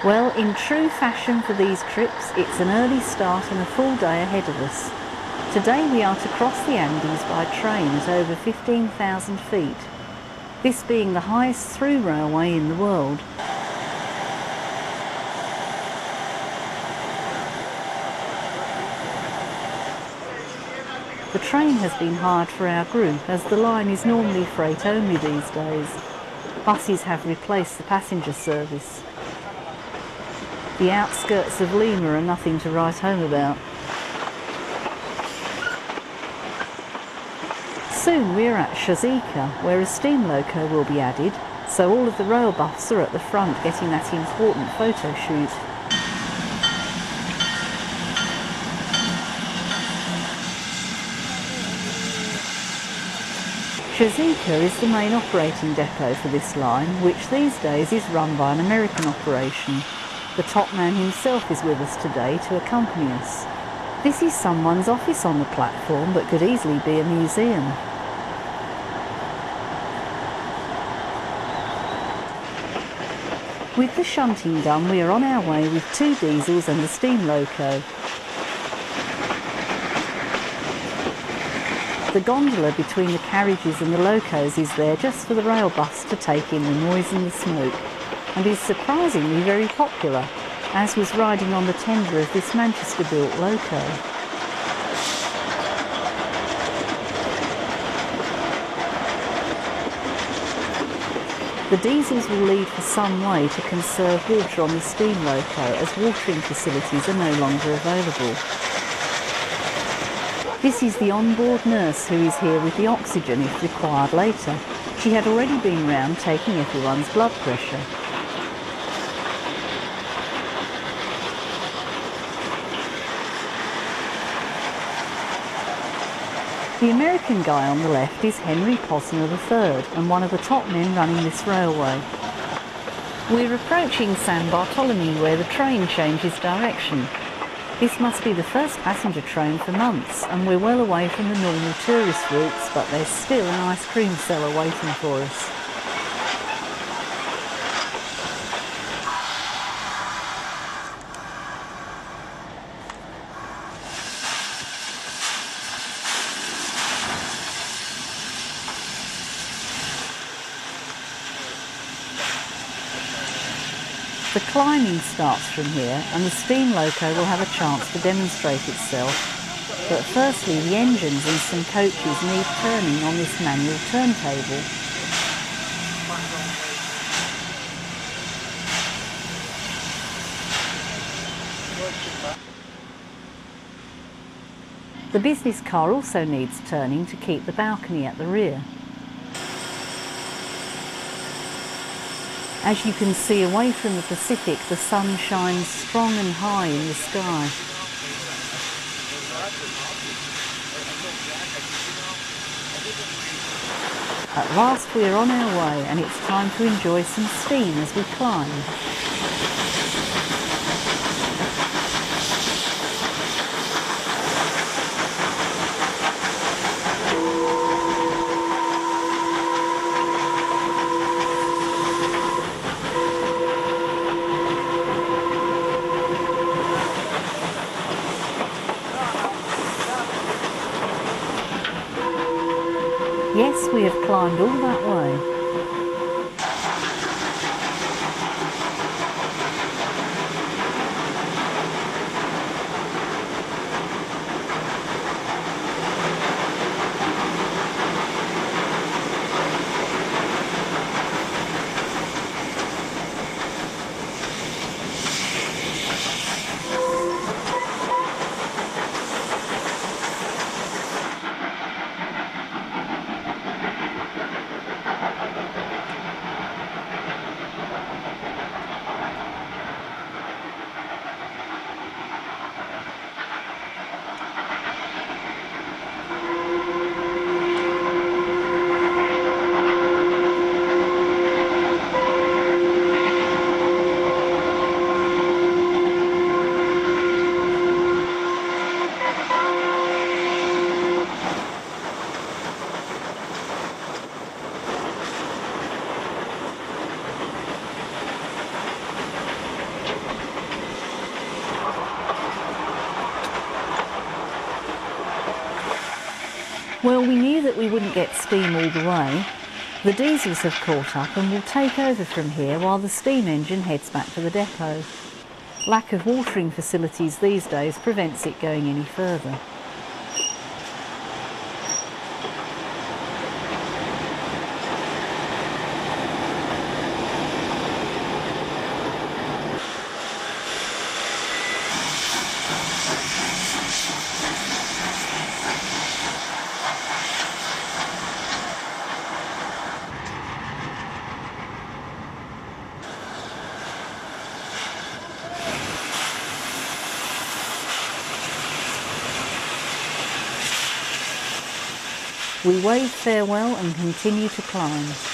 Well, in true fashion for these trips, it's an early start and a full day ahead of us. Today we are to cross the Andes by train at over 15,000 feet, this being the highest through railway in the world. The train has been hired for our group as the line is normally freight only these days. Buses have replaced the passenger service. The outskirts of Lima are nothing to write home about. Soon we're at Ffestiniog, where a steam loco will be added, so all of the rail buffs are at the front getting that important photo shoot. Ffestiniog is the main operating depot for this line, which these days is run by an American operation. The top man himself is with us today to accompany us. This is someone's office on the platform, but could easily be a museum. With the shunting done, we are on our way with 2 diesels and a steam loco. The gondola between the carriages and the locos is there just for the rail bus to take in the noise and the smoke, and is surprisingly very popular, as was riding on the tender of this Manchester-built loco. The diesels will lead for some way to conserve water on the steam loco, as watering facilities are no longer available. This is the onboard nurse who is here with the oxygen if required later. She had already been round taking everyone's blood pressure. The American guy on the left is Henry Posner III and one of the top men running this railway. We're approaching San Bartolome where the train changes direction. This must be the first passenger train for months, and we're well away from the normal tourist routes, but there's still an ice cream seller waiting for us. The climbing starts from here, and the steam loco will have a chance to demonstrate itself. But firstly, the engines and some coaches need turning on this manual turntable. The business car also needs turning to keep the balcony at the rear. As you can see away from the Pacific, the sun shines strong and high in the sky. At last we are on our way, and it's time to enjoy some steam as we climb. Yes, we have climbed all that way. Well, we knew that we wouldn't get steam all the way. The diesels have caught up and will take over from here while the steam engine heads back to the depot. Lack of watering facilities these days prevents it going any further. We wave farewell and continue to climb.